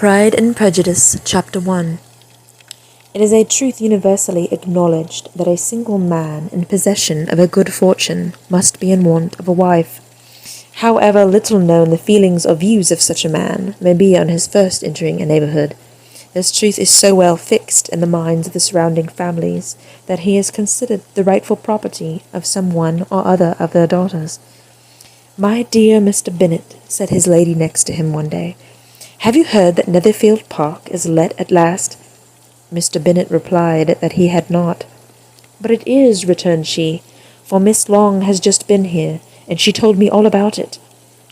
Pride and Prejudice, Chapter 1. It is a truth universally acknowledged that a single man in possession of a good fortune must be in want of a wife. However little known the feelings or views of such a man may be on his first entering a neighbourhood, this truth is so well fixed in the minds of the surrounding families that he is considered the rightful property of some one or other of their daughters. "My dear Mr. Bennet," said his lady next to him one day, "have you heard that Netherfield Park is let at last?" Mr. Bennet replied that he had not. "But it is," returned she, "for Miss Long has just been here, and she told me all about it."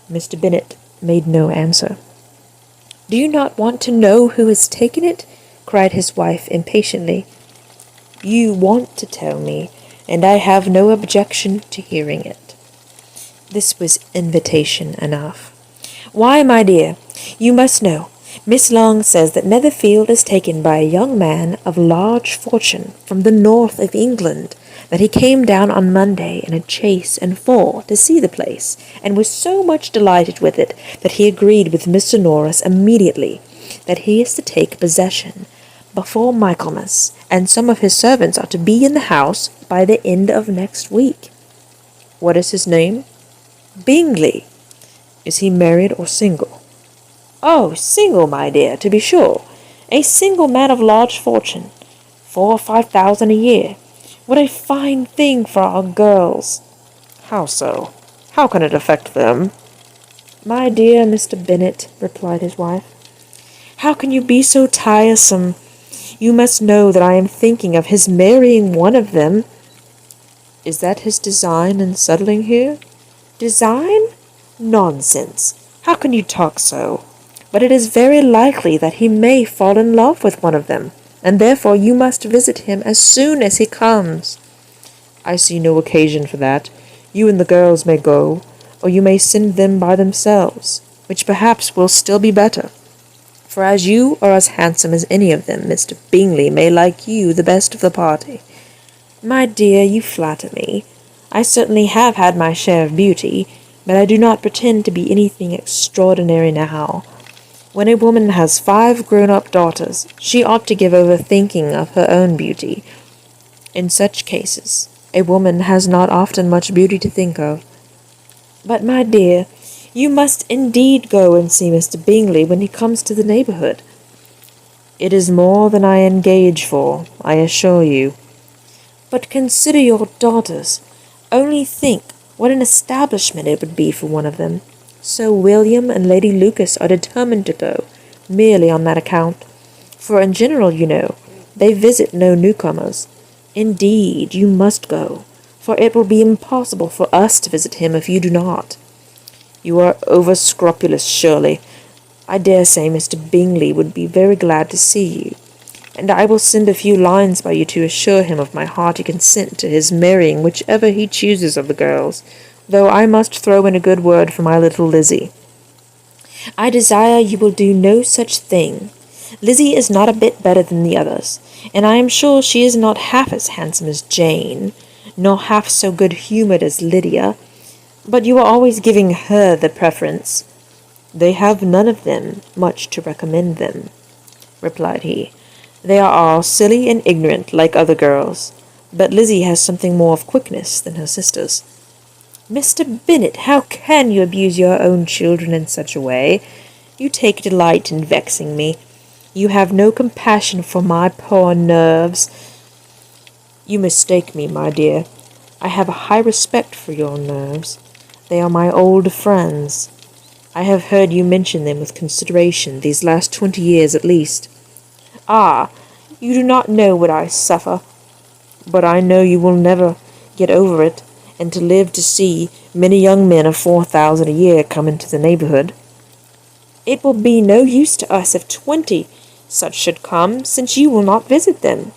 Mr. Bennet made no answer. "Do you not want to know who has taken it?" cried his wife impatiently. "You want to tell me, and I have no objection to hearing it." This was invitation enough. "Why, my dear, you must know. Miss Long says that Netherfield is taken by a young man of large fortune from the north of England, that he came down on Monday in a chaise and four to see the place, and was so much delighted with it that he agreed with Mr. Norris immediately that he is to take possession before Michaelmas, and some of his servants are to be in the house by the end of next week." "What is his name?" "Bingley." "Is he married or single?" "Oh, single, my dear, to be sure. A single man of large fortune. 4,000 or 5,000 a year. What a fine thing for our girls!" "How so? How can it affect them?" "My dear Mr. Bennet," replied his wife, "how can you be so tiresome? You must know that I am thinking of his marrying one of them." "Is that his design in settling here?" "Design? Nonsense! How can you talk so? But it is very likely that he may fall in love with one of them, and therefore you must visit him as soon as he comes." "I see no occasion for that. You and the girls may go, or you may send them by themselves, which perhaps will still be better. For as you are as handsome as any of them, Mr. Bingley may like you the best of the party." "My dear, you flatter me. I certainly have had my share of beauty, but I do not pretend to be anything extraordinary now. When a woman has 5 grown-up daughters, she ought to give over thinking of her own beauty. In such cases, a woman has not often much beauty to think of." "But, my dear, you must indeed go and see Mr. Bingley when he comes to the neighbourhood." "It is more than I engage for, I assure you." "But consider your daughters. Only think what an establishment it would be for one of them. Sir William and Lady Lucas are determined to go, merely on that account. For in general, you know, they visit no newcomers. Indeed, you must go, for it will be impossible for us to visit him if you do not." "You are over-scrupulous, surely. I dare say Mr. Bingley would be very glad to see you, and I will send a few lines by you to assure him of my hearty consent to his marrying whichever he chooses of the girls, though I must throw in a good word for my little Lizzie." "I desire you will do no such thing. Lizzie is not a bit better than the others, and I am sure she is not half as handsome as Jane, nor half so good-humoured as Lydia, but you are always giving her the preference." "They have none of them much to recommend them," replied he. "They are all silly and ignorant like other girls, but Lizzie has something more of quickness than her sisters." "Mr. Bennet, how can you abuse your own children in such a way? You take delight in vexing me. You have no compassion for my poor nerves." "You mistake me, my dear. I have a high respect for your nerves. They are my old friends. I have heard you mention them with consideration these last 20 years at least." "Ah, you do not know what I suffer." "But I know you will never get over it, and to live to see many young men of 4,000 a year come into the neighbourhood." "It will be no use to us if 20 such should come, since you will not visit them."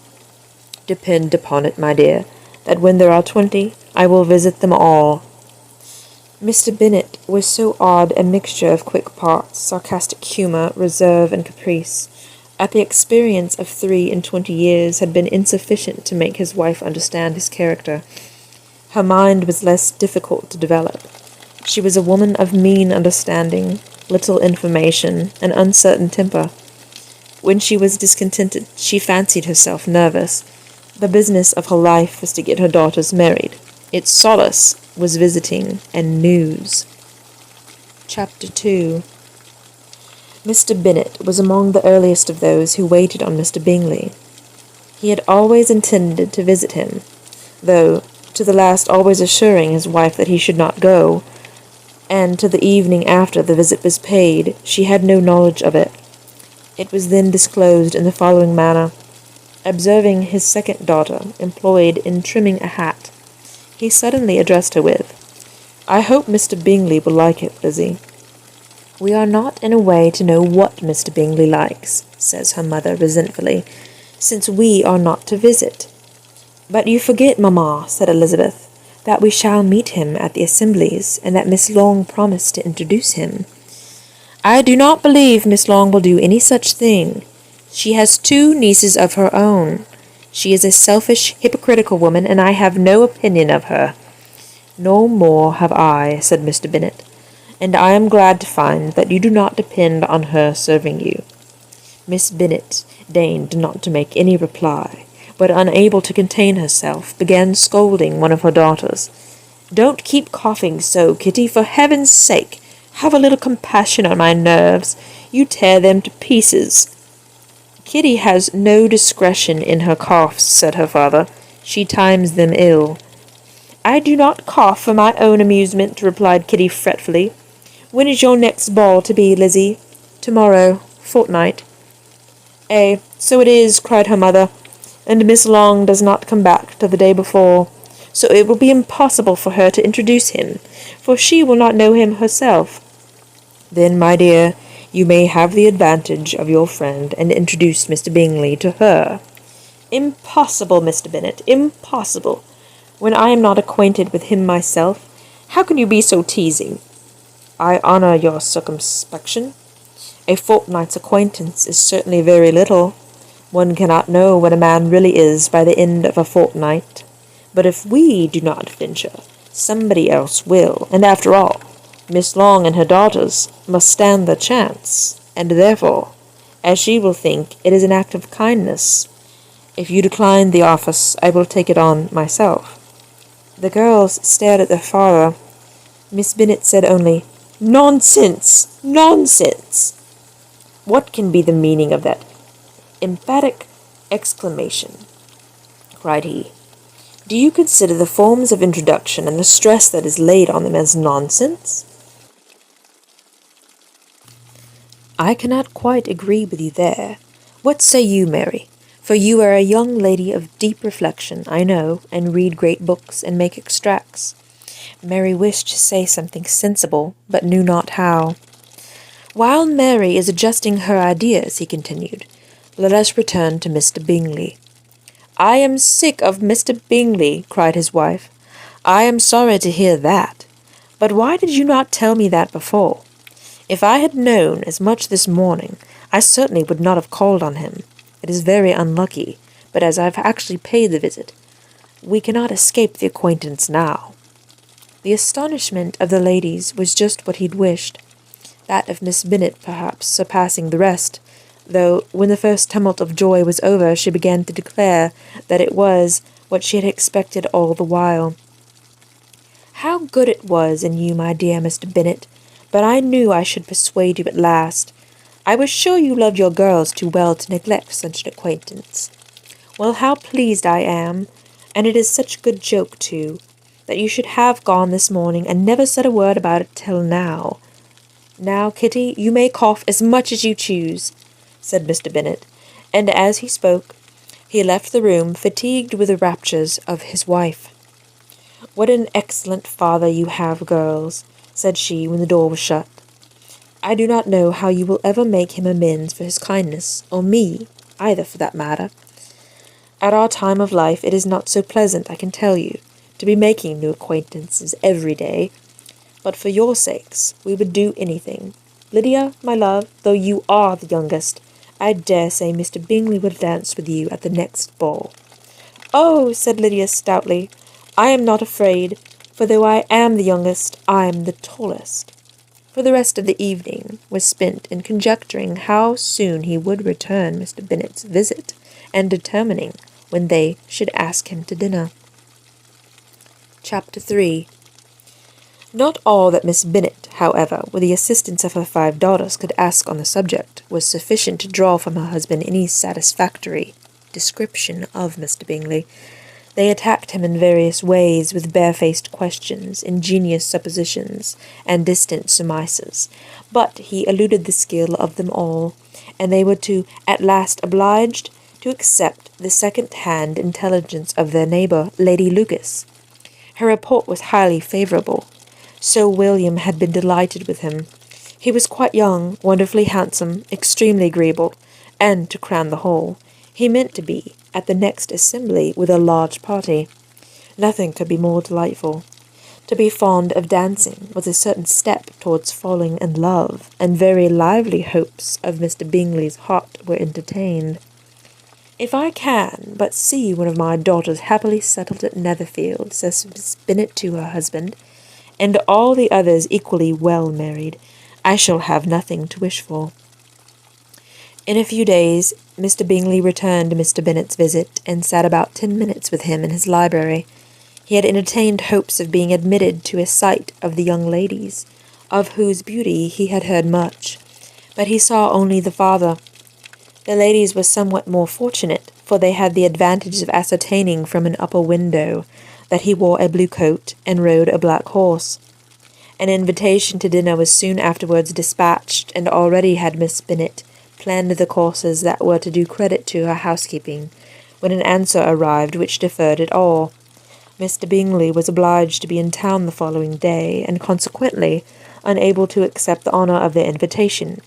"Depend upon it, my dear, that when there are 20, I will visit them all." Mr. Bennet was so odd a mixture of quick parts, sarcastic humour, reserve, and caprice, that the experience of 23 years had been insufficient to make his wife understand his character. Her mind was less difficult to develop. She was a woman of mean understanding, little information, and uncertain temper, When she was discontented, she fancied herself nervous. The business of her life was to get her daughters married. Its solace was visiting and news. Chapter 2. Mr. Bennet was among the earliest of those who waited on Mr. Bingley. He had always intended to visit him, though to the last always assuring his wife that he should not go, and to the evening after the visit was paid, she had no knowledge of it. It was then disclosed in the following manner. Observing his second daughter employed in trimming a hat, he suddenly addressed her with, "I hope Mr. Bingley will like it, Lizzie." "We are not in a way to know what Mr. Bingley likes," says her mother resentfully, "since we are not to visit." "But you forget, mamma," said Elizabeth, "that we shall meet him at the assemblies, and that Miss Long promised to introduce him." "I do not believe Miss Long will do any such thing. She has 2 nieces of her own. She is a selfish, hypocritical woman, and I have no opinion of her." "No more have I," said Mr. Bennet, "and I am glad to find that you do not depend on her serving you." Miss Bennet deigned not to make any reply, but unable to contain herself, began scolding one of her daughters. "Don't keep coughing so, Kitty, for heaven's sake. Have a little compassion on my nerves. You tear them to pieces." "Kitty has no discretion in her coughs," said her father. "She times them ill." "I do not cough for my own amusement," replied Kitty fretfully. "When is your next ball to be, Lizzie?" "Tomorrow fortnight." "Eh, so it is," cried her mother, "and Miss Long does not come back till the day before, so it will be impossible for her to introduce him, for she will not know him herself." "Then, my dear, you may have the advantage of your friend, and introduce Mr. Bingley to her." "Impossible, Mr. Bennet, impossible. When I am not acquainted with him myself, how can you be so teasing?" "I honour your circumspection. A fortnight's acquaintance is certainly very little. One cannot know what a man really is by the end of a fortnight. But if we do not venture, somebody else will, and after all, Miss Long and her daughters must stand the chance, and therefore, as she will think, it is an act of kindness. If you decline the office, I will take it on myself." The girls stared at their father. Miss Bennet said only, "Nonsense! Nonsense!" "What can be the meaning of that emphatic exclamation?" cried he. "Do you consider the forms of introduction and the stress that is laid on them as nonsense?" "I cannot quite agree with you there. What say you, Mary? For you are a young lady of deep reflection, I know, and read great books, and make extracts." Mary wished to say something sensible, but knew not how. "While Mary is adjusting her ideas," he continued, "let us return to Mr. Bingley." "I am sick of Mr. Bingley," cried his wife. "I am sorry to hear that. But why did you not tell me that before? If I had known as much this morning, I certainly would not have called on him. It is very unlucky, but as I have actually paid the visit, we cannot escape the acquaintance now." The astonishment of the ladies was just what he'd wished, that of Miss Bennet perhaps surpassing the rest, though when the first tumult of joy was over, she began to declare that it was what she had expected all the while. "How good it was in you, my dear Mr. Bennet, but I knew I should persuade you at last. I was sure you loved your girls too well to neglect such an acquaintance. Well, how pleased I am, and it is such a good joke, too, that you should have gone this morning and never said a word about it till now. Now, Kitty, you may cough as much as you choose," said Mr. Bennet, and as he spoke, he left the room fatigued with the raptures of his wife. "What an excellent father you have, girls," said she when the door was shut. "I do not know how you will ever make him amends for his kindness, or me, either for that matter. At our time of life it is not so pleasant, I can tell you, to be making new acquaintances every day, but for your sakes we would do anything. Lydia, my love, though you are the youngest, I dare say Mr. Bingley will dance with you at the next ball." "Oh," said Lydia stoutly, "I am not afraid, for though I am the youngest, I am the tallest." for the rest of the evening was spent in conjecturing how soon he would return Mr. Bennet's visit, and determining when they should ask him to dinner. Chapter 3. Not all that Miss Bennet, however, with the assistance of her 5 daughters, could ask on the subject, was sufficient to draw from her husband any satisfactory description of Mr. Bingley. They attacked him in various ways, with barefaced questions, ingenious suppositions, and distant surmises, but he eluded the skill of them all, and they were at last obliged to accept the second-hand intelligence of their neighbour, Lady Lucas. Her report was highly favourable. Sir William had been delighted with him. He was quite young, wonderfully handsome, extremely agreeable, and, to crown the whole, he meant to be at the next assembly with a large party. Nothing could be more delightful. To be fond of dancing was a certain step towards falling in love, and very lively hopes of Mr. Bingley's heart were entertained. "If I can but see one of my daughters happily settled at Netherfield," says Miss Bennet to her husband, "and all the others equally well married, I shall have nothing to wish for." In a few days, Mr. Bingley returned Mr. Bennet's visit, and sat about 10 minutes with him in his library. He had entertained hopes of being admitted to a sight of the young ladies, of whose beauty he had heard much, but he saw only the father. The ladies were somewhat more fortunate, for they had the advantage of ascertaining from an upper window that he wore a blue coat and rode a black horse. An invitation to dinner was soon afterwards dispatched, and already had Miss Bennet planned the courses that were to do credit to her housekeeping, when an answer arrived which deferred it all. Mr. Bingley was obliged to be in town the following day, and consequently unable to accept the honour of their invitation,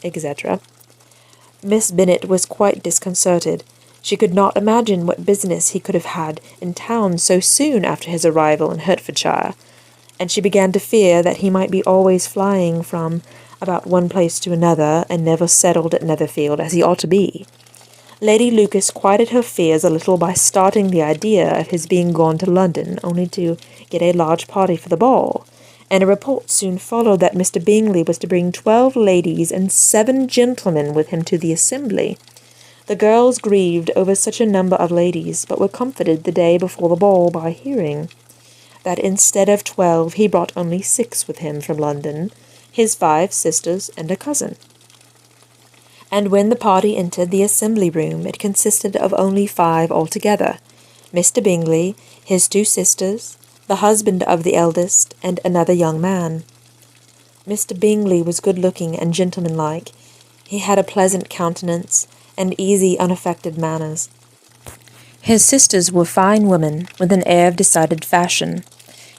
etc. Miss Bennet was quite disconcerted. She could not imagine what business he could have had in town so soon after his arrival in Hertfordshire, and she began to fear that he might be always flying from about one place to another, and never settled at Netherfield as he ought to be. Lady Lucas quieted her fears a little by starting the idea of his being gone to London only to get a large party for the ball, and a report soon followed that Mr. Bingley was to bring 12 ladies and 7 gentlemen with him to the assembly. The girls grieved over such a number of ladies, but were comforted the day before the ball by hearing that instead of 12 he brought only 6 with him from London, his 5 sisters and a cousin. And when the party entered the assembly room, it consisted of only 5 altogether: Mr. Bingley, his 2 sisters, the husband of the eldest, and another young man. Mr. Bingley was good-looking and gentlemanlike. He had a pleasant countenance, and easy, unaffected manners. His sisters were fine women, with an air of decided fashion.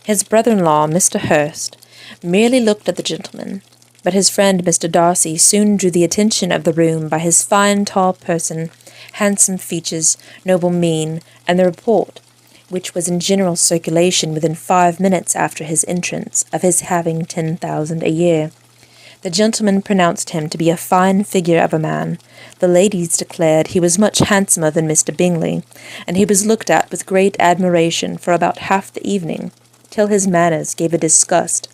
His brother-in-law, Mr. Hurst, merely looked at the gentleman, but his friend Mr. Darcy soon drew the attention of the room by his fine tall person, handsome features, noble mien, and the report, which was in general circulation within 5 minutes after his entrance, of his having 10,000 a year. The gentleman pronounced him to be a fine figure of a man. The ladies declared he was much handsomer than Mr. Bingley, and he was looked at with great admiration for about half the evening, till his manners gave a disgust,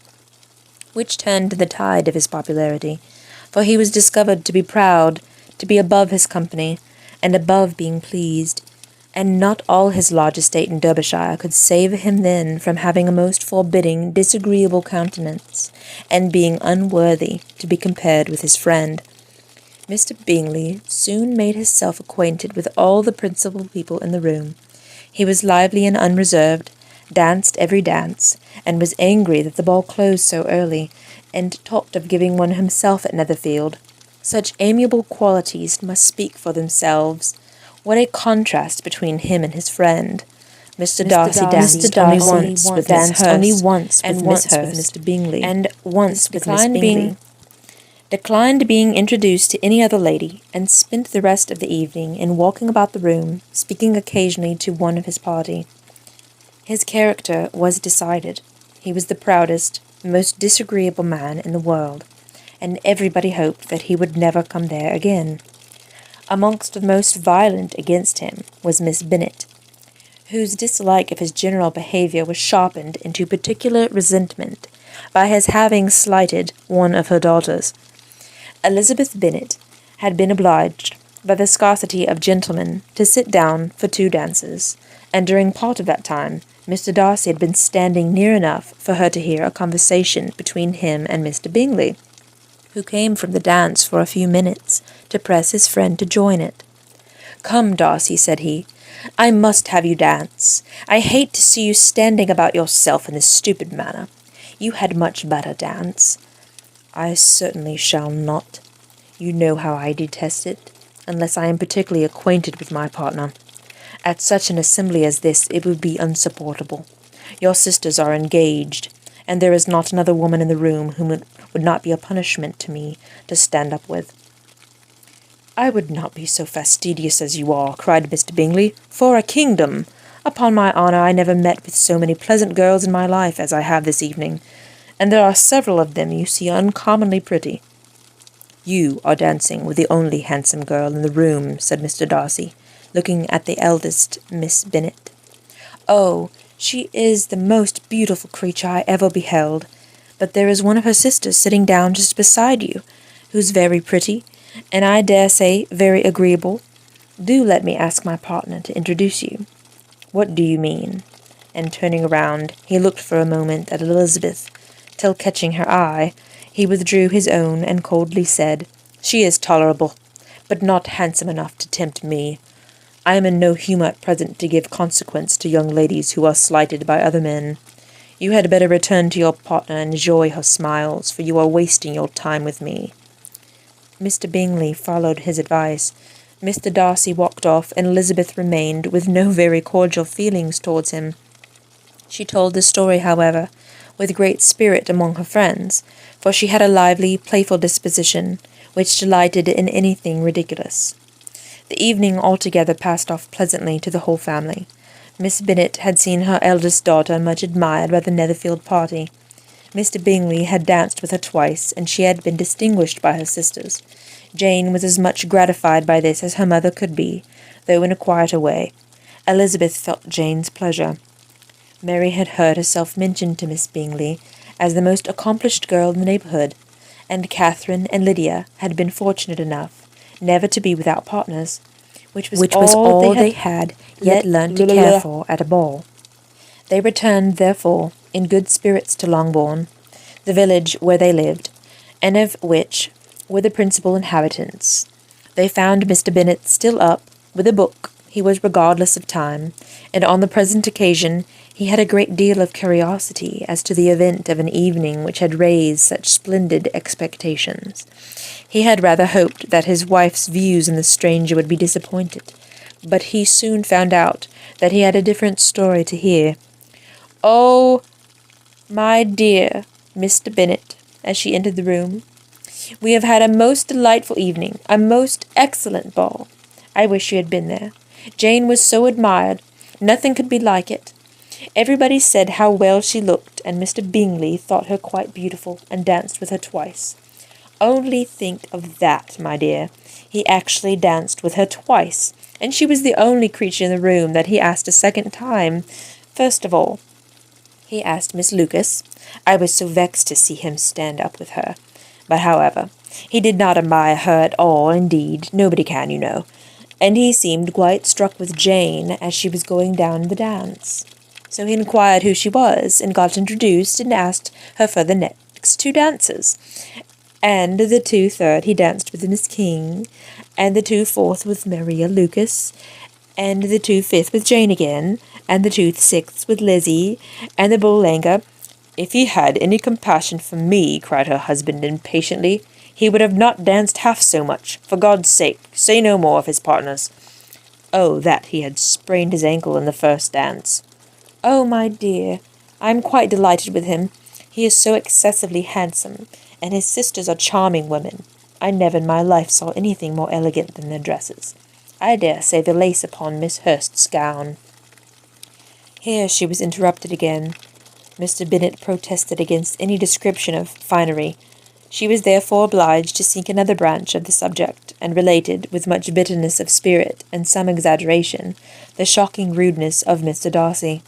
which turned the tide of his popularity, for he was discovered to be proud, to be above his company, and above being pleased, and not all his large estate in Derbyshire could save him then from having a most forbidding, disagreeable countenance, and being unworthy to be compared with his friend. Mr. Bingley soon made himself acquainted with all the principal people in the room. He was lively and unreserved, danced every dance, and was angry that the ball closed so early, and talked of giving one himself at Netherfield. Such amiable qualities must speak for themselves. What a contrast between him and his friend! Mr. Darcy danced only once with Miss Hurst, and once with Mr. Bingley, and once with Miss Bingley. Declined being introduced to any other lady, and spent the rest of the evening in walking about the room, speaking occasionally to one of his party. His character was decided. He was the proudest, most disagreeable man in the world, and everybody hoped that he would never come there again. Amongst the most violent against him was Miss Bennet, whose dislike of his general behaviour was sharpened into particular resentment by his having slighted one of her daughters. Elizabeth Bennet had been obliged, by the scarcity of gentlemen, to sit down for 2 dances, and during part of that time Mr. Darcy had been standing near enough for her to hear a conversation between him and Mr. Bingley, who came from the dance for a few minutes to press his friend to join it. "Come, Darcy," said he, "I must have you dance. I hate to see you standing about yourself in this stupid manner. You had much better dance." "I certainly shall not. You know how I detest it, unless I am particularly acquainted with my partner. At such an assembly as this it would be unsupportable. Your sisters are engaged, and there is not another woman in the room whom it would not be a punishment to me to stand up with." "I would not be so fastidious as you are," cried Mr. Bingley, "for a kingdom! Upon my honour, I never met with so many pleasant girls in my life as I have this evening, and there are several of them you see uncommonly pretty." "You are dancing with the only handsome girl in the room," said Mr. Darcy, looking at the eldest Miss Bennet. "Oh, she is the most beautiful creature I ever beheld, but there is one of her sisters sitting down just beside you, who's very pretty, and I dare say very agreeable. Do let me ask my partner to introduce you." "What do you mean?" And turning around, he looked for a moment at Elizabeth, till catching her eye, he withdrew his own and coldly said, "She is tolerable, but not handsome enough to tempt me. I am in no humour at present to give consequence to young ladies who are slighted by other men. You had better return to your partner and enjoy her smiles, for you are wasting your time with me." Mr. Bingley followed his advice. Mr. Darcy walked off, and Elizabeth remained with no very cordial feelings towards him. She told the story, however, with great spirit among her friends, for she had a lively, playful disposition, which delighted in anything ridiculous. The evening altogether passed off pleasantly to the whole family. Miss Bennet had seen her eldest daughter much admired by the Netherfield party. Mr. Bingley had danced with her twice, and she had been distinguished by her sisters. Jane was as much gratified by this as her mother could be, though in a quieter way. Elizabeth felt Jane's pleasure. Mary had heard herself mentioned to Miss Bingley as the most accomplished girl in the neighbourhood, and Catherine and Lydia had been fortunate enough never to be without partners, which was all they had yet learned to care for at a ball. They returned, therefore, in good spirits to Longbourn, the village where they lived, and of which were the principal inhabitants. They found Mr. Bennet still up, with a book. He was regardless of time, and on the present occasion he had a great deal of curiosity as to the event of an evening which had raised such splendid expectations. He had rather hoped that his wife's views in the stranger would be disappointed, but he soon found out that he had a different story to hear. "Oh, my dear Mr. Bennet," as she entered the room, "we have had a most delightful evening, a most excellent ball. I wish you had been there. Jane was so admired. Nothing could be like it. Everybody said how well she looked, and Mr. Bingley thought her quite beautiful, and danced with her twice. Only think of that, my dear. He actually danced with her twice, and she was the only creature in the room that he asked a second time. First of all, he asked Miss Lucas. I was so vexed to see him stand up with her. But, however, he did not admire her at all, indeed. Nobody can, you know. And he seemed quite struck with Jane as she was going down the dance. So he inquired who she was, and got introduced, and asked her for the next 2 dances. And the 2 third he danced with Miss King, and the 2 fourth with Maria Lucas, and the 2 fifth with Jane again, and the 2 sixth with Lizzie, and the Boulanger. If he had any compassion for me, cried her husband impatiently, he would have not danced half so much. For God's sake, say no more of his partners. Oh, that he had sprained his ankle in the first dance. Oh, my dear, I am quite delighted with him. He is so excessively handsome, and his sisters are charming women. I never in my life saw anything more elegant than their dresses. I dare say the lace upon Miss Hurst's gown. Here she was interrupted again. Mr. Bennet protested against any description of finery. She was therefore obliged to seek another branch of the subject, and related, with much bitterness of spirit and some exaggeration, the shocking rudeness of Mr. Darcy.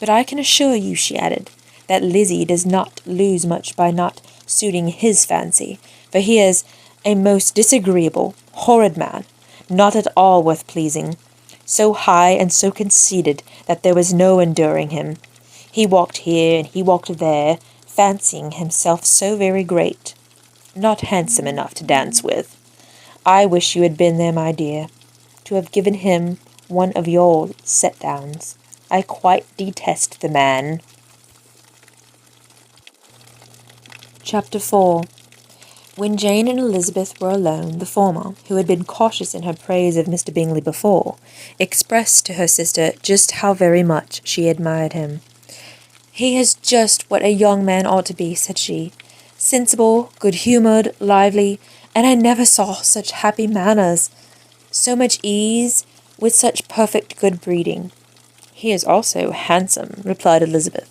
But I can assure you, she added, that Lizzie does not lose much by not suiting his fancy, for he is a most disagreeable, horrid man, not at all worth pleasing, so high and so conceited that there was no enduring him. He walked here and he walked there, fancying himself so very great, not handsome enough to dance with. I wish you had been there, my dear, to have given him one of your set-downs. I quite detest the man. Chapter 4. When Jane and Elizabeth were alone, the former, who had been cautious in her praise of Mr. Bingley before, expressed to her sister just how very much she admired him. "He is just what a young man ought to be," said she. "Sensible, good-humoured, lively, and I never saw such happy manners, so much ease, with such perfect good breeding." "He is also handsome," replied Elizabeth,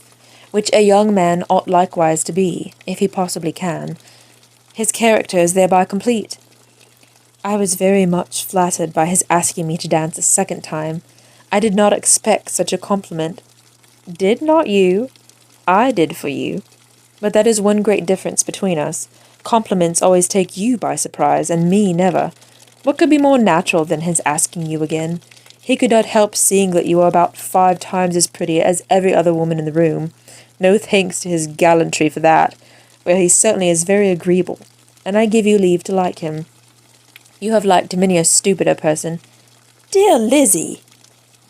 "which a young man ought likewise to be, if he possibly can. His character is thereby complete." "I was very much flattered by his asking me to dance a second time. I did not expect such a compliment." "Did not you? I did for you. But that is one great difference between us. Compliments always take you by surprise, and me never. What could be more natural than his asking you again? He could not help seeing that you are about 5 times as pretty as every other woman in the room. No thanks to his gallantry for that. Well, he certainly is very agreeable, and I give you leave to like him. You have liked many a stupider person." "Dear Lizzie!"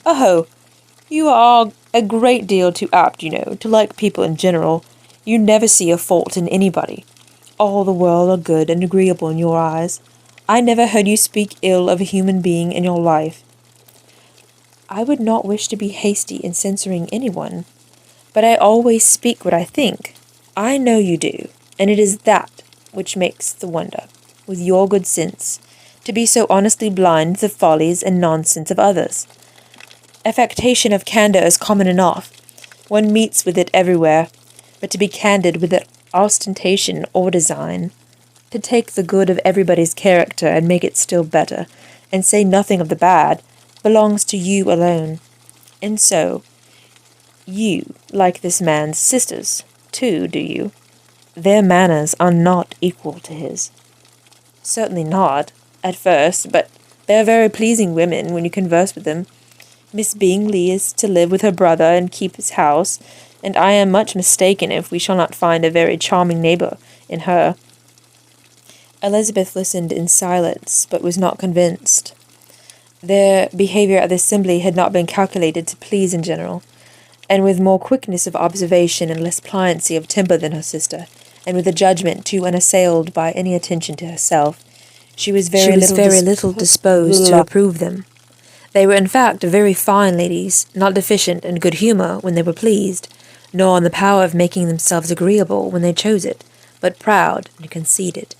"Oh, you are a great deal too apt, you know, to like people in general. You never see a fault in anybody. All the world are good and agreeable in your eyes. I never heard you speak ill of a human being in your life." "I would not wish to be hasty in censuring anyone, but I always speak what I think." "I know you do, and it is that which makes the wonder, with your good sense, to be so honestly blind to the follies and nonsense of others. Affectation of candour is common enough. One meets with it everywhere, but to be candid without ostentation or design, to take the good of everybody's character and make it still better, and say nothing of the bad, belongs to you alone. And so, you like this man's sisters, too, do you? Their manners are not equal to his." "Certainly not, at first, but they are very pleasing women when you converse with them. Miss Bingley is to live with her brother and keep his house, and I am much mistaken if we shall not find a very charming neighbour in her." Elizabeth listened in silence, but was not convinced. Their behaviour at the assembly had not been calculated to please in general, and with more quickness of observation and less pliancy of temper than her sister, and with a judgment too unassailed by any attention to herself, she was very little disposed to approve them. They were in fact very fine ladies, not deficient in good humour when they were pleased, nor in the power of making themselves agreeable when they chose it, but proud and conceited.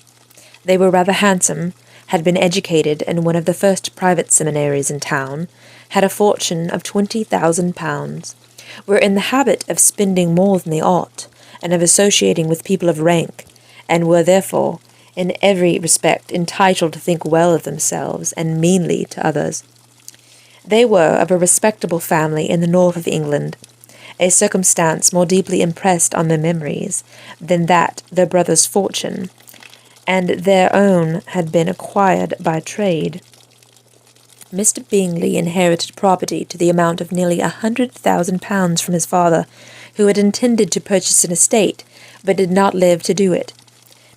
They were rather handsome, had been educated in one of the first private seminaries in town, had a fortune of 20,000 pounds, were in the habit of spending more than they ought, and of associating with people of rank, and were therefore, in every respect, entitled to think well of themselves and meanly to others. They were of a respectable family in the north of England, a circumstance more deeply impressed on their memories than that their brother's fortune, and their own had been acquired by trade. Mr. Bingley inherited property to the amount of nearly 100,000 pounds from his father, who had intended to purchase an estate, but did not live to do it.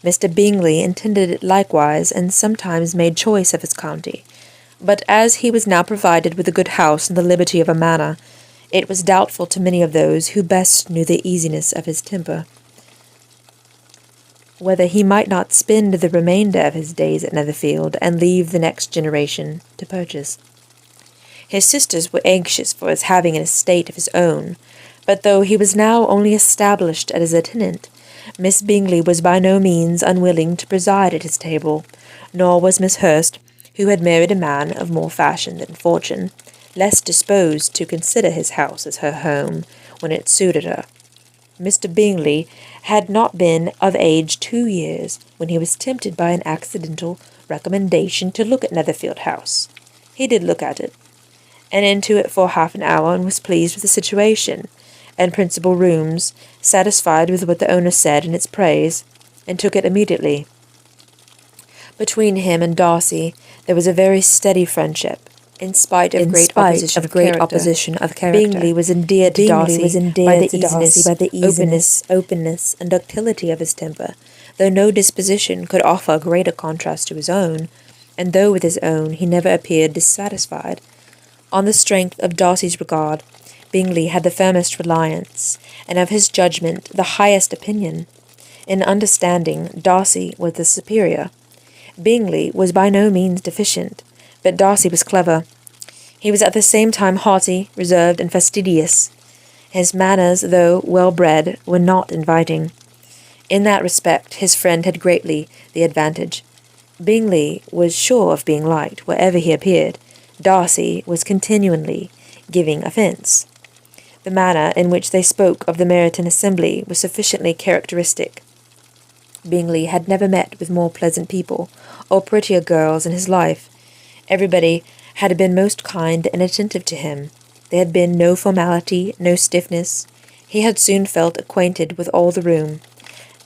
Mr. Bingley intended it likewise, and sometimes made choice of his county. But as he was now provided with a good house and the liberty of a manor, it was doubtful to many of those who best knew the easiness of his temper, whether he might not spend the remainder of his days at Netherfield, and leave the next generation to purchase. His sisters were anxious for his having an estate of his own, but though he was now only established as a tenant, Miss Bingley was by no means unwilling to preside at his table, nor was Miss Hurst, who had married a man of more fashion than fortune, less disposed to consider his house as her home when it suited her. Mr. Bingley had not been of age 2 years when he was tempted by an accidental recommendation to look at Netherfield House. He did look at it, and into it for half an hour, and was pleased with the situation, and principal rooms, satisfied with what the owner said in its praise, and took it immediately. Between him and Darcy there was a very steady friendship, in spite of great opposition of character. Bingley was endeared to Darcy by the easiness, openness, and ductility of his temper, though no disposition could offer a greater contrast to his own, and though with his own he never appeared dissatisfied. On the strength of Darcy's regard, Bingley had the firmest reliance, and of his judgment the highest opinion. In understanding, Darcy was the superior. Bingley was by no means deficient, but Darcy was clever. He was at the same time haughty, reserved, and fastidious. His manners, though well-bred, were not inviting. In that respect his friend had greatly the advantage. Bingley was sure of being liked wherever he appeared. Darcy was continually giving offence. The manner in which they spoke of the Meryton assembly was sufficiently characteristic. Bingley had never met with more pleasant people, or prettier girls in his life. Everybody had been most kind and attentive to him. There had been no formality, no stiffness. He had soon felt acquainted with all the room,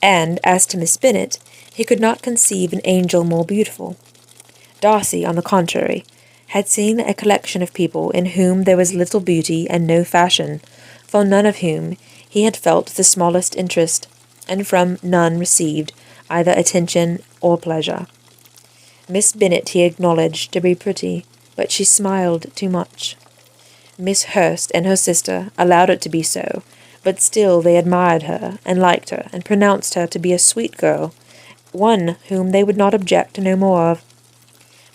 and as to Miss Bennet, he could not conceive an angel more beautiful. Darcy, on the contrary, had seen a collection of people in whom there was little beauty and no fashion, for none of whom he had felt the smallest interest, and from none received either attention or pleasure. Miss Bennet he acknowledged to be pretty, but she smiled too much. Miss Hurst and her sister allowed it to be so, but still they admired her, and liked her, and pronounced her to be a sweet girl, one whom they would not object to know more of.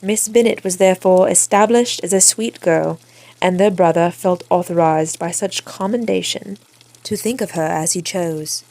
Miss Bennet was therefore established as a sweet girl, and their brother felt authorized by such commendation to think of her as he chose.